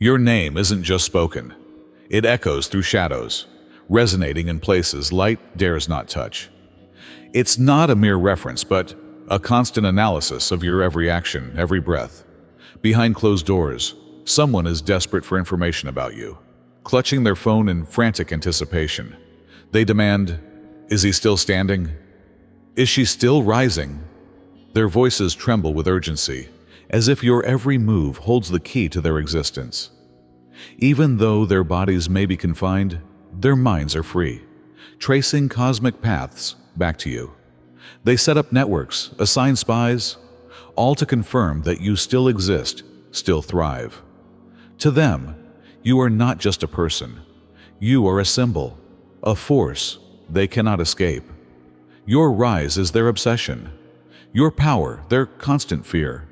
Your name isn't just spoken. It echoes through shadows, resonating in places light dares not touch. It's not a mere reference, but a constant analysis of your every action, every breath. Behind closed doors, someone is desperate for information about you, clutching their phone in frantic anticipation. They demand, is he still standing? Is she still rising? Their voices tremble with urgency, as if your every move holds the key to their existence. Even though their bodies may be confined, their minds are free, tracing cosmic paths back to you. They set up networks, assign spies, all to confirm that you still exist, still thrive. To them, you are not just a person. You are a symbol, a force they cannot escape. Your rise is their obsession, your power their constant fear.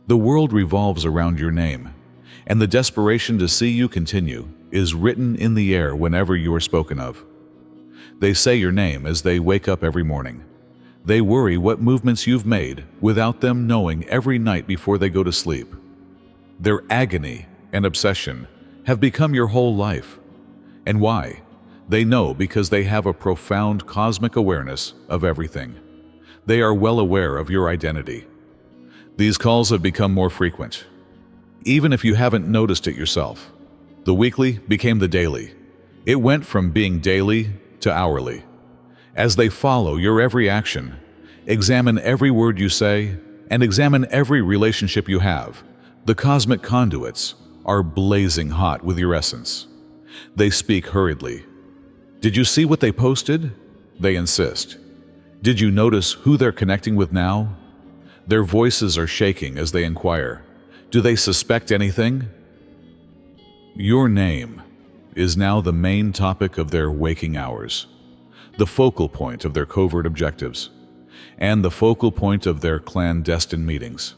The world revolves around your name, and the desperation to see you continue is written in the air whenever you are spoken of. They say your name as they wake up every morning. They worry what movements you've made without them knowing every night before they go to sleep. Their agony and obsession have become your whole life. And why? They know because they have a profound cosmic awareness of everything. They are well aware of your identity. These calls have become more frequent, even if you haven't noticed it yourself. The weekly became the daily. It went from being daily to hourly. As they follow your every action, examine every word you say, and examine every relationship you have, the cosmic conduits are blazing hot with your essence. They speak hurriedly. Did you see what they posted? They insist. Did you notice who they're connecting with now? Their voices are shaking as they inquire. Do they suspect anything? Your name is now the main topic of their waking hours, the focal point of their covert objectives, and the focal point of their clandestine meetings.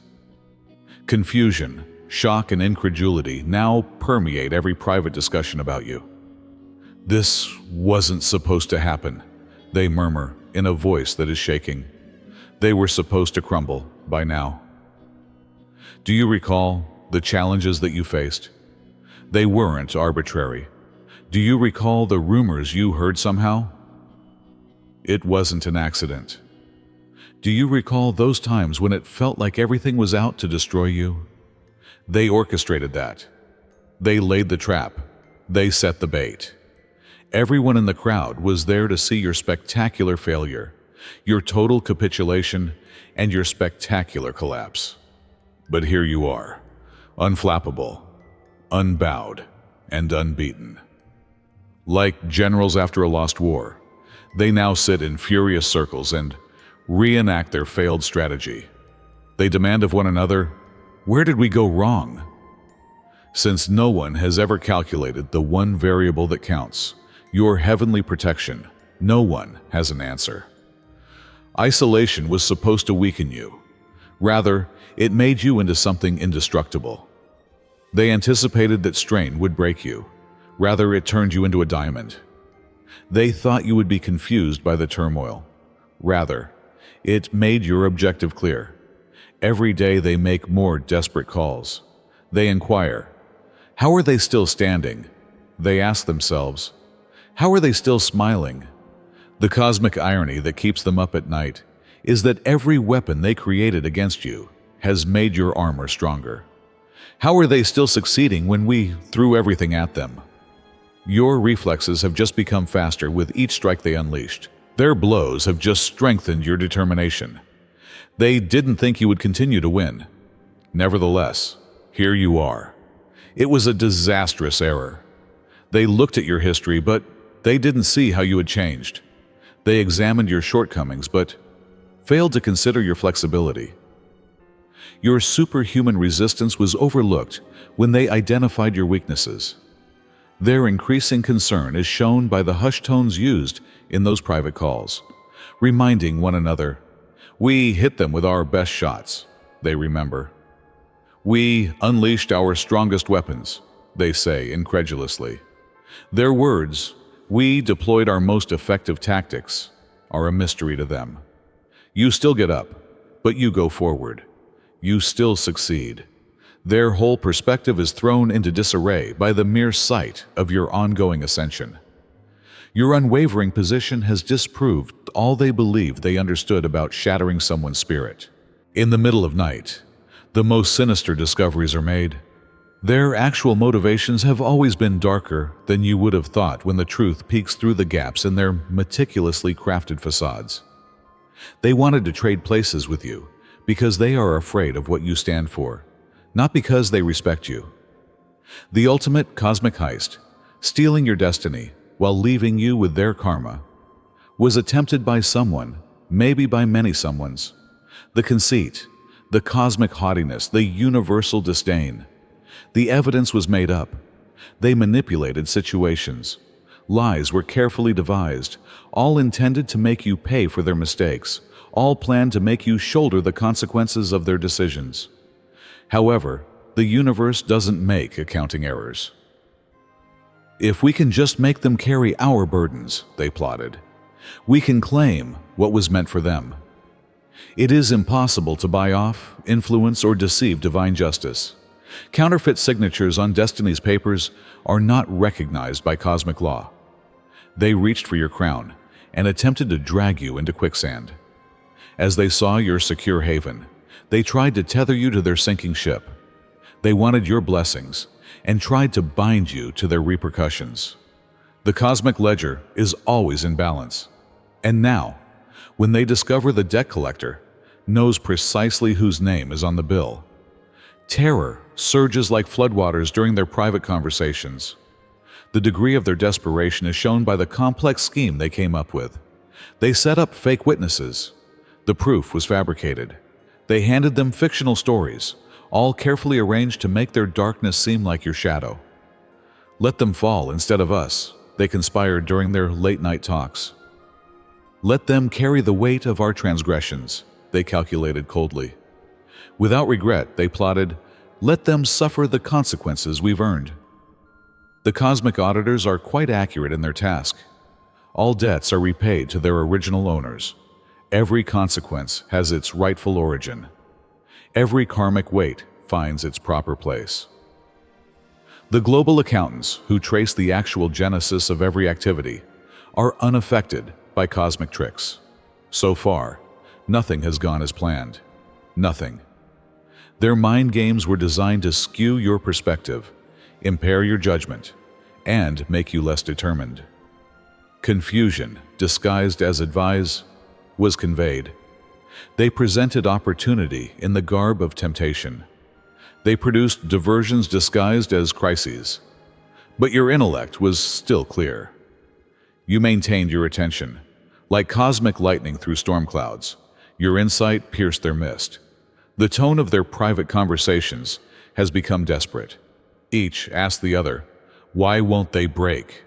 Confusion, shock, and incredulity now permeate every private discussion about you. This wasn't supposed to happen, they murmur in a voice that is shaking. They were supposed to crumble by now. Do you recall the challenges that you faced? They weren't arbitrary. Do you recall the rumors you heard somehow? It wasn't an accident. Do you recall those times when it felt like everything was out to destroy you? They orchestrated that. They laid the trap. They set the bait. Everyone in the crowd was there to see your spectacular failure, your total capitulation, and your spectacular collapse. But here you are, unflappable, unbowed, and unbeaten. Like generals after a lost war, they now sit in furious circles and reenact their failed strategy. They demand of one another, where did we go wrong? Since no one has ever calculated the one variable that counts, your heavenly protection, no one has an answer. Isolation was supposed to weaken you. Rather, it made you into something indestructible. They anticipated that strain would break you. Rather, it turned you into a diamond. They thought you would be confused by the turmoil. Rather, it made your objective clear. Every day they make more desperate calls. They inquire, how are they still standing? They ask themselves, how are they still smiling? The cosmic irony that keeps them up at night is that every weapon they created against you has made your armor stronger. How are they still succeeding when we threw everything at them? Your reflexes have just become faster with each strike they unleashed. Their blows have just strengthened your determination. They didn't think you would continue to win. Nevertheless, here you are. It was a disastrous error. They looked at your history, but they didn't see how you had changed. They examined your shortcomings, but failed to consider your flexibility. Your superhuman resistance was overlooked when they identified your weaknesses. Their increasing concern is shown by the hushed tones used in those private calls, reminding one another, we hit them with our best shots, they remember. We unleashed our strongest weapons, they say incredulously. Their words, we deployed our most effective tactics, are a mystery to them. You still get up, but you go forward. You still succeed. Their whole perspective is thrown into disarray by the mere sight of your ongoing ascension. Your unwavering position has disproved all they believed they understood about shattering someone's spirit. In the middle of night, the most sinister discoveries are made. Their actual motivations have always been darker than you would have thought when the truth peeks through the gaps in their meticulously crafted facades. They wanted to trade places with you because they are afraid of what you stand for, not because they respect you. The ultimate cosmic heist, stealing your destiny while leaving you with their karma, was attempted by someone, maybe by many someones. The conceit, the cosmic haughtiness, the universal disdain. The evidence was made up. They manipulated situations. Lies were carefully devised, all intended to make you pay for their mistakes, all planned to make you shoulder the consequences of their decisions. However, the universe doesn't make accounting errors. If we can just make them carry our burdens, they plotted, we can claim what was meant for them. It is impossible to buy off, influence, or deceive divine justice. Counterfeit signatures on destiny's papers are not recognized by cosmic law. They reached for your crown and attempted to drag you into quicksand. As they saw your secure haven, they tried to tether you to their sinking ship. They wanted your blessings and tried to bind you to their repercussions. The cosmic ledger is always in balance. And now, when they discover the debt collector knows precisely whose name is on the bill, terror surges like floodwaters during their private conversations. The degree of their desperation is shown by the complex scheme they came up with. They set up fake witnesses. The proof was fabricated. They handed them fictional stories, all carefully arranged to make their darkness seem like your shadow. Let them fall instead of us, they conspired during their late-night talks. Let them carry the weight of our transgressions, they calculated coldly. Without regret, they plotted, let them suffer the consequences we've earned. The cosmic auditors are quite accurate in their task. All debts are repaid to their original owners. Every consequence has its rightful origin. Every karmic weight finds its proper place. The global accountants who trace the actual genesis of every activity are unaffected by cosmic tricks. So far, nothing has gone as planned. Nothing. Their mind games were designed to skew your perspective, impair your judgment, and make you less determined. Confusion, disguised as advice, was conveyed. They presented opportunity in the garb of temptation. They produced diversions disguised as crises. But your intellect was still clear. You maintained your attention. Like cosmic lightning through storm clouds, your insight pierced their mist. The tone of their private conversations has become desperate. Each asks the other, why won't they break?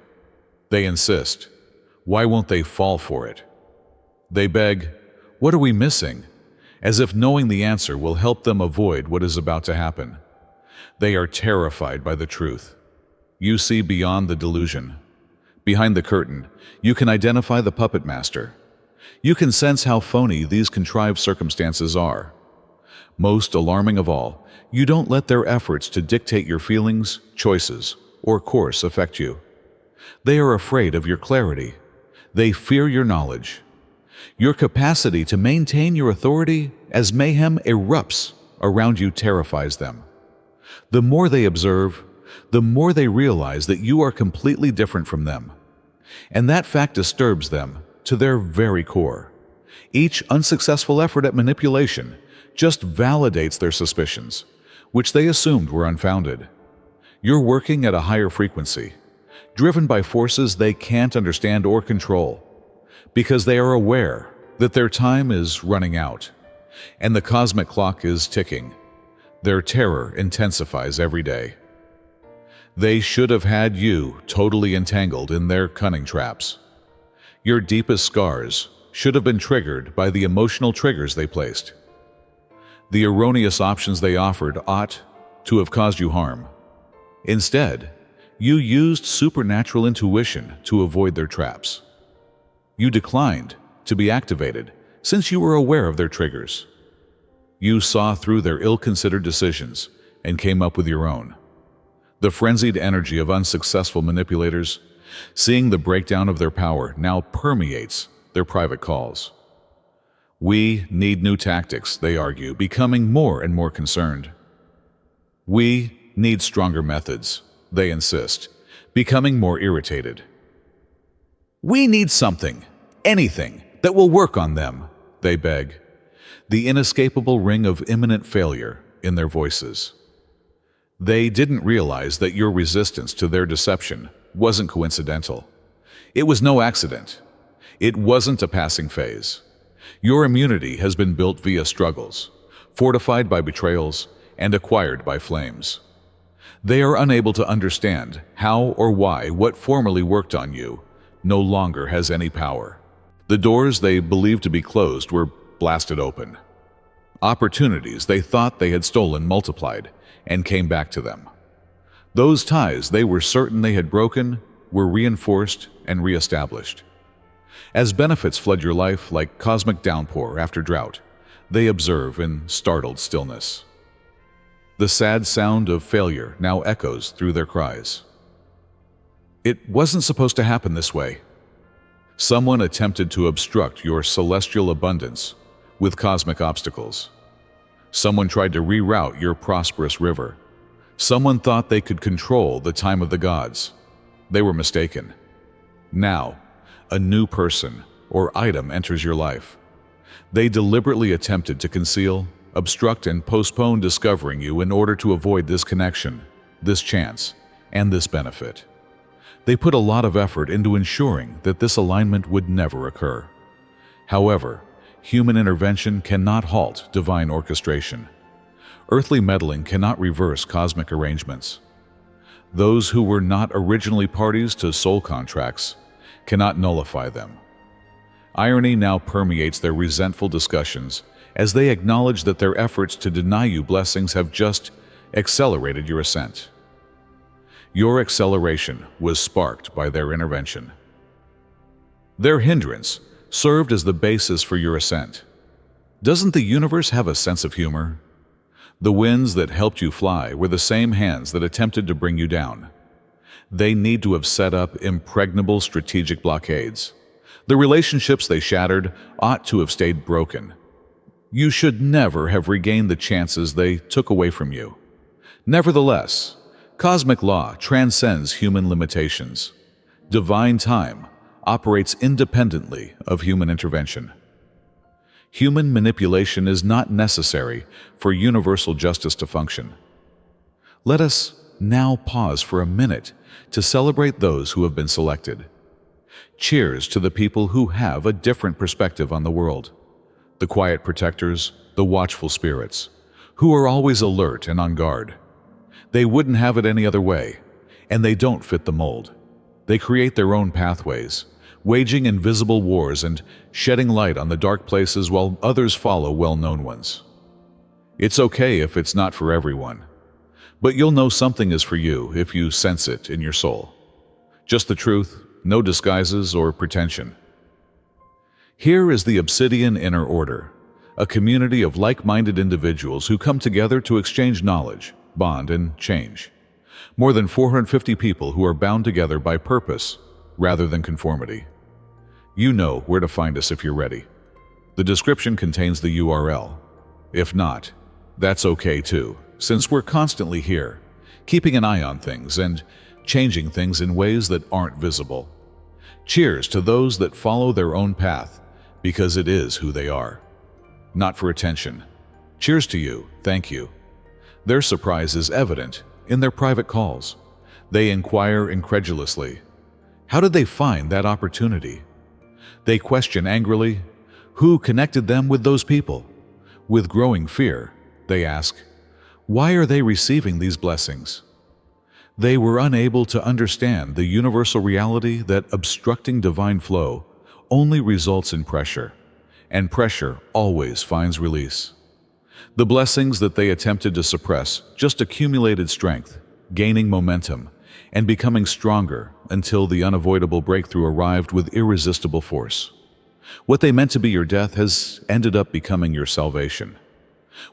They insist, why won't they fall for it? They beg, what are we missing? As if knowing the answer will help them avoid what is about to happen. They are terrified by the truth. You see beyond the delusion. Behind the curtain, you can identify the puppet master. You can sense how phony these contrived circumstances are. Most alarming of all, you don't let their efforts to dictate your feelings, choices, or course affect you. They are afraid of your clarity. They fear your knowledge. Your capacity to maintain your authority as mayhem erupts around you terrifies them. The more they observe, the more they realize that you are completely different from them. And that fact disturbs them to their very core. Each unsuccessful effort at manipulation just validates their suspicions, which they assumed were unfounded. You're working at a higher frequency, driven by forces they can't understand or control, because they are aware that their time is running out, and the cosmic clock is ticking. Their terror intensifies every day. They should have had you totally entangled in their cunning traps. Your deepest scars should have been triggered by the emotional triggers they placed. The erroneous options they offered ought to have caused you harm. Instead, you used supernatural intuition to avoid their traps. You declined to be activated since you were aware of their triggers. You saw through their ill-considered decisions and came up with your own. The frenzied energy of unsuccessful manipulators, seeing the breakdown of their power, now permeates their private calls. We need new tactics, they argue, becoming more and more concerned. We need stronger methods, they insist, becoming more irritated. We need something, anything, that will work on them, they beg, the inescapable ring of imminent failure in their voices. They didn't realize that your resistance to their deception wasn't coincidental. It was no accident. It wasn't a passing phase. Your immunity has been built via struggles, fortified by betrayals, and acquired by flames. They are unable to understand how or why what formerly worked on you no longer has any power. The doors they believed to be closed were blasted open. Opportunities they thought they had stolen multiplied and came back to them. Those ties they were certain they had broken were reinforced and reestablished. As benefits flood your life like cosmic downpour after drought, they observe in startled stillness. The sad sound of failure now echoes through their cries. It wasn't supposed to happen this way. Someone attempted to obstruct your celestial abundance with cosmic obstacles. Someone tried to reroute your prosperous river. Someone thought they could control the time of the gods. They were mistaken. Now, a new person or item enters your life. They deliberately attempted to conceal, obstruct, and postpone discovering you in order to avoid this connection, this chance, and this benefit. They put a lot of effort into ensuring that this alignment would never occur. However, human intervention cannot halt divine orchestration. Earthly meddling cannot reverse cosmic arrangements. Those who were not originally parties to soul contracts cannot nullify them. Irony now permeates their resentful discussions as they acknowledge that their efforts to deny you blessings have just accelerated your ascent. Your acceleration was sparked by their intervention. Their hindrance served as the basis for your ascent. Doesn't the universe have a sense of humor? The winds that helped you fly were the same hands that attempted to bring you down. They need to have set up impregnable strategic blockades. The relationships they shattered ought to have stayed broken. You should never have regained the chances they took away from you. Nevertheless, cosmic law transcends human limitations. Divine time operates independently of human intervention. Human manipulation is not necessary for universal justice to function. Let us now pause for a minute to celebrate those who have been selected. Cheers to the people who have a different perspective on the world. The quiet protectors, the watchful spirits, who are always alert and on guard. They wouldn't have it any other way, and they don't fit the mold. They create their own pathways, waging invisible wars and shedding light on the dark places while others follow well-known ones. It's okay if it's not for everyone, but you'll know something is for you if you sense it in your soul. Just the truth, no disguises or pretension. Here is the Obsidian Inner Order, a community of like-minded individuals who come together to exchange knowledge, bond, and change. More than 450 people who are bound together by purpose rather than conformity. You know where to find us if you're ready. The description contains the URL. If not, that's okay too, since we're constantly here, keeping an eye on things and changing things in ways that aren't visible. Cheers to those that follow their own path, because it is who they are. Not for attention. Cheers to you, thank you. Their surprise is evident in their private calls. They inquire incredulously. How did they find that opportunity? They question angrily, who connected them with those people? With growing fear, they ask, why are they receiving these blessings? They were unable to understand the universal reality that obstructing divine flow only results in pressure, and pressure always finds release. The blessings that they attempted to suppress just accumulated strength, gaining momentum, and becoming stronger until the unavoidable breakthrough arrived with irresistible force. What they meant to be your death has ended up becoming your salvation.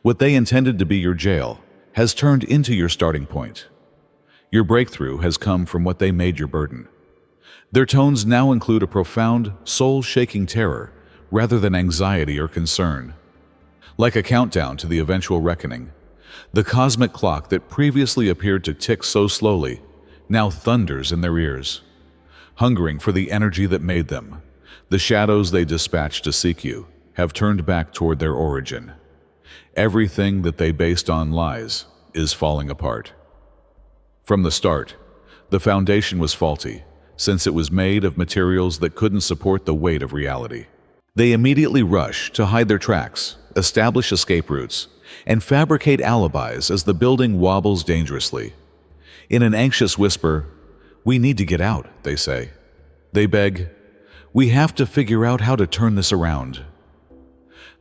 What they intended to be your jail has turned into your starting point. Your breakthrough has come from what they made your burden. Their tones now include a profound, soul-shaking terror rather than anxiety or concern. Like a countdown to the eventual reckoning, the cosmic clock that previously appeared to tick so slowly now thunders in their ears. Hungering for the energy that made them, the shadows they dispatched to seek you have turned back toward their origin. Everything that they based on lies is falling apart. From the start, the foundation was faulty, since it was made of materials that couldn't support the weight of reality. They immediately rush to hide their tracks, establish escape routes, and fabricate alibis as the building wobbles dangerously. In an anxious whisper, "We need to get out," they say. They beg, "We have to figure out how to turn this around."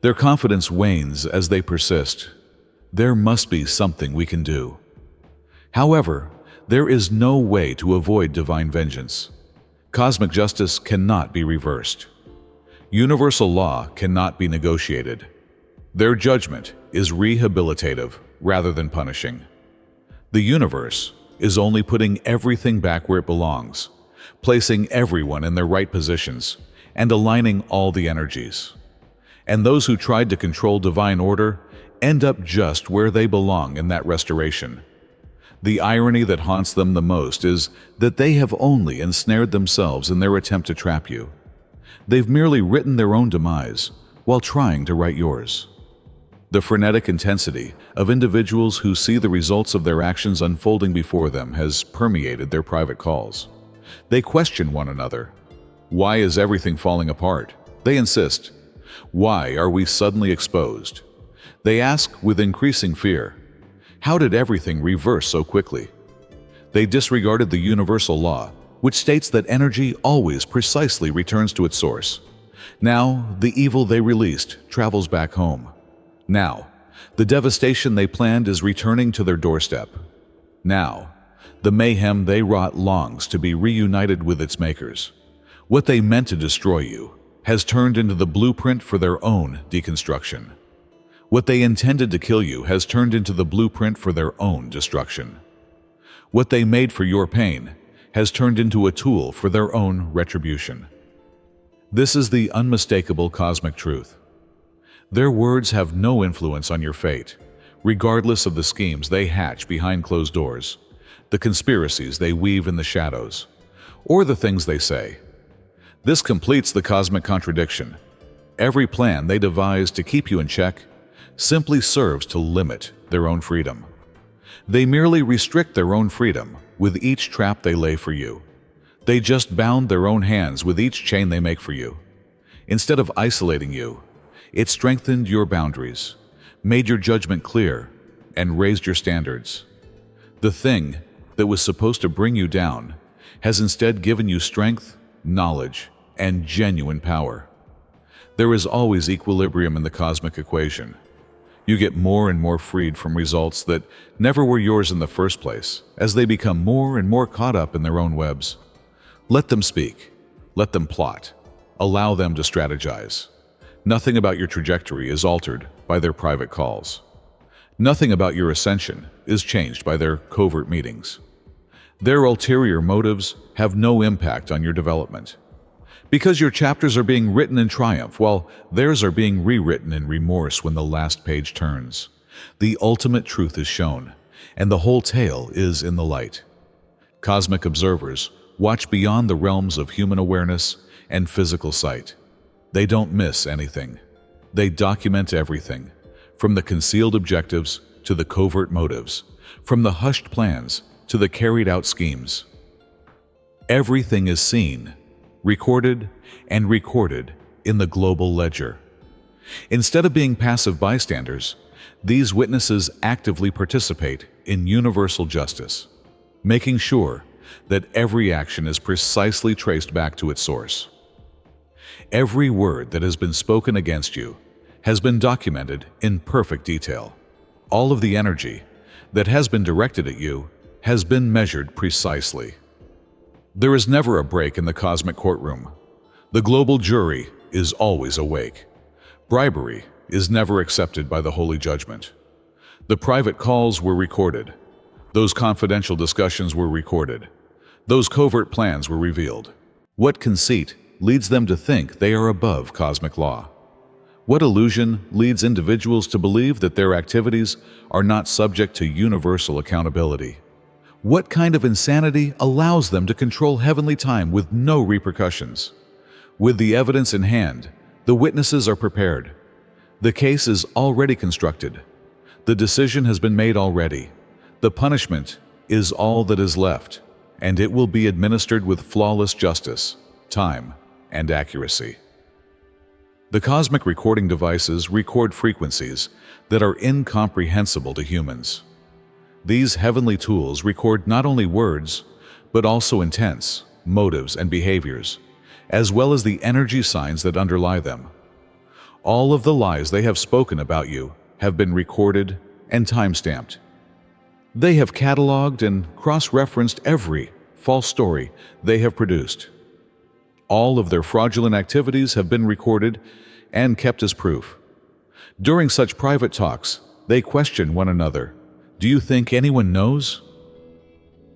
Their confidence wanes as they persist. There must be something we can do. However, there is no way to avoid divine vengeance. Cosmic justice cannot be reversed. Universal law cannot be negotiated. Their judgment is rehabilitative rather than punishing. The universe is only putting everything back where it belongs, placing everyone in their right positions, and aligning all the energies. And those who tried to control divine order end up just where they belong in that restoration. The irony that haunts them the most is that they have only ensnared themselves in their attempt to trap you. They've merely written their own demise while trying to write yours. The frenetic intensity of individuals who see the results of their actions unfolding before them has permeated their private calls. They question one another. Why is everything falling apart? They insist. Why are we suddenly exposed? They ask with increasing fear. How did everything reverse so quickly? They disregarded the universal law, which states that energy always precisely returns to its source. Now, the evil they released travels back home. Now, the devastation they planned is returning to their doorstep. Now, the mayhem they wrought longs to be reunited with its makers. What they meant to destroy you has turned into the blueprint for their own deconstruction. What they intended to kill you has turned into the blueprint for their own destruction. What they made for your pain has turned into a tool for their own retribution. This is the unmistakable cosmic truth. Their words have no influence on your fate, regardless of the schemes they hatch behind closed doors, the conspiracies they weave in the shadows, or the things they say. This completes the cosmic contradiction. Every plan they devise to keep you in check simply serves to limit their own freedom. They merely restrict their own freedom with each trap they lay for you. They just bound their own hands with each chain they make for you. Instead of isolating you, it strengthened your boundaries, made your judgment clear, and raised your standards. The thing that was supposed to bring you down has instead given you strength, knowledge, and genuine power. There is always equilibrium in the cosmic equation. You get more and more freed from results that never were yours in the first place, as they become more and more caught up in their own webs. Let them speak. Let them plot. Allow them to strategize. Nothing about your trajectory is altered by their private calls. Nothing about your ascension is changed by their covert meetings. Their ulterior motives have no impact on your development. Because your chapters are being written in triumph, while theirs are being rewritten in remorse when the last page turns. The ultimate truth is shown, and the whole tale is in the light. Cosmic observers watch beyond the realms of human awareness and physical sight. They don't miss anything. They document everything, from the concealed objectives to the covert motives, from the hushed plans to the carried-out schemes. Everything is seen, recorded, and recorded in the global ledger. Instead of being passive bystanders, these witnesses actively participate in universal justice, making sure that every action is precisely traced back to its source. Every word that has been spoken against you has been documented in perfect detail. All of the energy that has been directed at you has been measured precisely. There is never a break in the cosmic courtroom. The global jury is always awake. Bribery is never accepted by the holy judgment. The private calls were recorded. Those confidential discussions were recorded. Those covert plans were revealed. What conceit leads them to think they are above cosmic law? What illusion leads individuals to believe that their activities are not subject to universal accountability? What kind of insanity allows them to control heavenly time with no repercussions? With the evidence in hand, the witnesses are prepared. The case is already constructed. The decision has been made already. The punishment is all that is left, and it will be administered with flawless justice, time, and accuracy. The cosmic recording devices record frequencies that are incomprehensible to humans. These heavenly tools record not only words, but also intents, motives, and behaviors, as well as the energy signs that underlie them. All of the lies they have spoken about you have been recorded and time-stamped. They have cataloged and cross-referenced every false story they have produced. All of their fraudulent activities have been recorded and kept as proof. During such private talks, they question one another. Do you think anyone knows?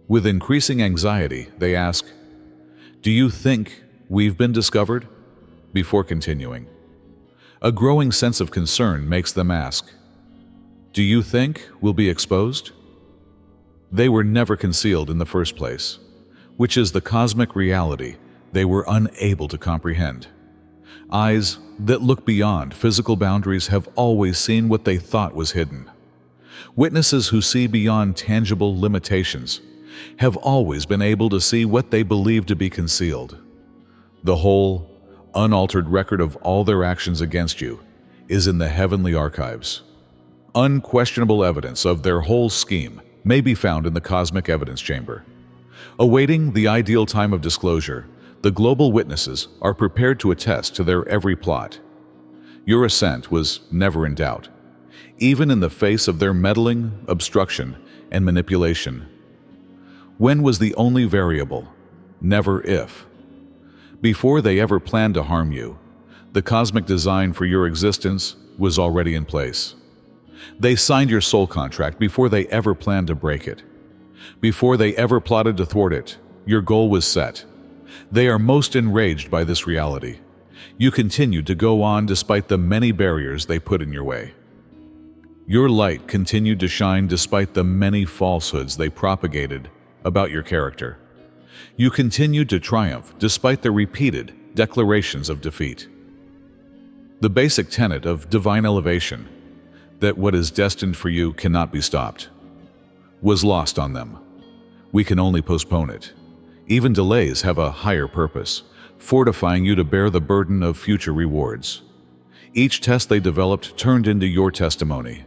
With increasing anxiety, they ask, do you think we've been discovered? Before continuing. A growing sense of concern makes them ask, do you think we'll be exposed? They were never concealed in the first place, which is the cosmic reality they were unable to comprehend. Eyes that look beyond physical boundaries have always seen what they thought was hidden. Witnesses who see beyond tangible limitations have always been able to see what they believe to be concealed. The whole, unaltered record of all their actions against you is in the heavenly archives. Unquestionable evidence of their whole scheme may be found in the cosmic evidence chamber. Awaiting the ideal time of disclosure, the global witnesses are prepared to attest to their every plot. Your assent was never in doubt, even in the face of their meddling, obstruction, and manipulation. When was the only variable? Never if. Before they ever planned to harm you, the cosmic design for your existence was already in place. They signed your soul contract before they ever planned to break it. Before they ever plotted to thwart it, your goal was set. They are most enraged by this reality. You continued to go on despite the many barriers they put in your way. Your light continued to shine despite the many falsehoods they propagated about your character. You continued to triumph despite the repeated declarations of defeat. The basic tenet of divine elevation, that what is destined for you cannot be stopped, was lost on them. We can only postpone it. Even delays have a higher purpose, fortifying you to bear the burden of future rewards. Each test they developed turned into your testimony.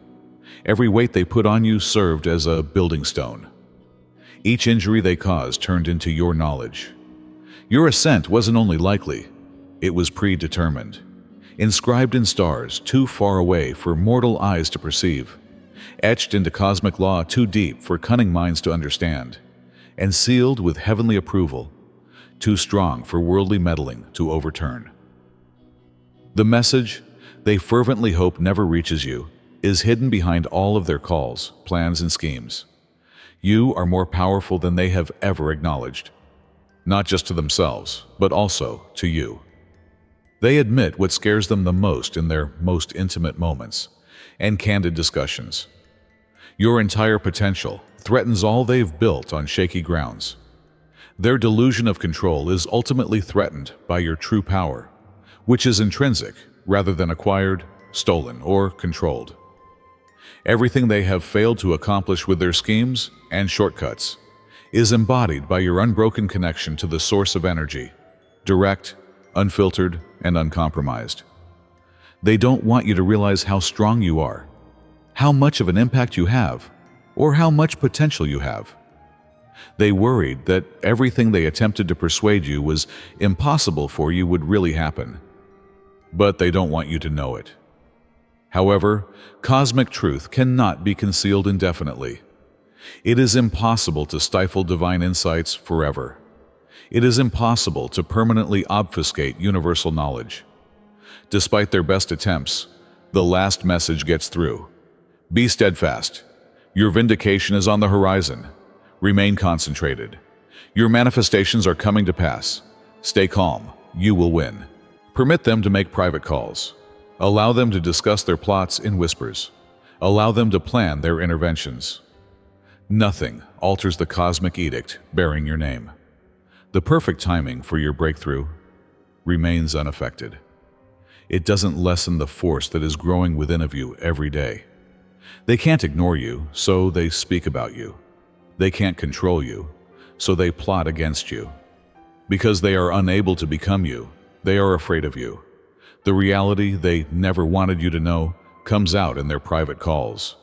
Every weight they put on you served as a building stone. Each injury they caused turned into your knowledge. Your ascent wasn't only likely, it was predetermined, inscribed in stars too far away for mortal eyes to perceive, etched into cosmic law too deep for cunning minds to understand, and sealed with heavenly approval, too strong for worldly meddling to overturn. The message they fervently hope never reaches you is hidden behind all of their calls, plans, and schemes. You are more powerful than they have ever acknowledged, not just to themselves, but also to you. They admit what scares them the most in their most intimate moments and candid discussions. Your entire potential threatens all they've built on shaky grounds. Their delusion of control is ultimately threatened by your true power, which is intrinsic rather than acquired, stolen, or controlled. Everything they have failed to accomplish with their schemes and shortcuts is embodied by your unbroken connection to the source of energy, direct, unfiltered, and uncompromised. They don't want you to realize how strong you are, how much of an impact you have, or how much potential you have. They worried that everything they attempted to persuade you was impossible for you would really happen. But they don't want you to know it. However, cosmic truth cannot be concealed indefinitely. It is impossible to stifle divine insights forever. It is impossible to permanently obfuscate universal knowledge. Despite their best attempts, the last message gets through. Be steadfast. Your vindication is on the horizon. Remain concentrated. Your manifestations are coming to pass. Stay calm. You will win. Permit them to make private calls. Allow them to discuss their plots in whispers. Allow them to plan their interventions. Nothing alters the cosmic edict bearing your name. The perfect timing for your breakthrough remains unaffected. It doesn't lessen the force that is growing within of you every day. They can't ignore you, so they speak about you. They can't control you, so they plot against you. Because they are unable to become you, they are afraid of you. The reality they never wanted you to know comes out in their private calls.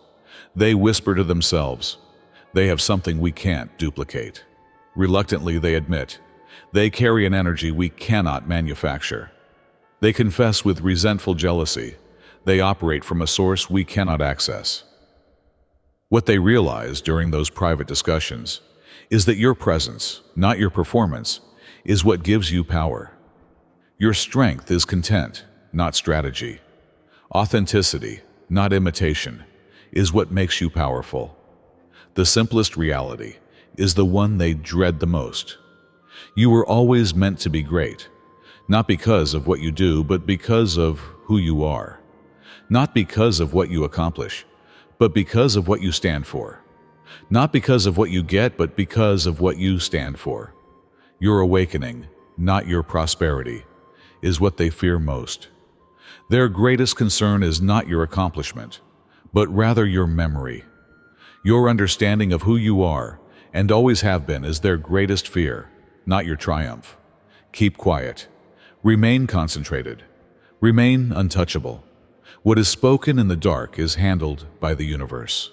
They whisper to themselves, "They have something we can't duplicate." Reluctantly, they admit, "They carry an energy we cannot manufacture." They confess with resentful jealousy, "They operate from a source we cannot access." What they realize during those private discussions is that your presence, not your performance, is what gives you power. Your strength is content, not strategy. Authenticity, not imitation, is what makes you powerful. The simplest reality is the one they dread the most. You were always meant to be great, not because of what you do, but because of who you are. Not because of what you accomplish, but because of what you stand for. Not because of what you get, but because of what you stand for. Your awakening, not your prosperity, is what they fear most. Their greatest concern is not your accomplishment, but rather your memory. Your understanding of who you are and always have been is their greatest fear, not your triumph. Keep quiet. Remain concentrated. Remain untouchable. What is spoken in the dark is handled by the universe.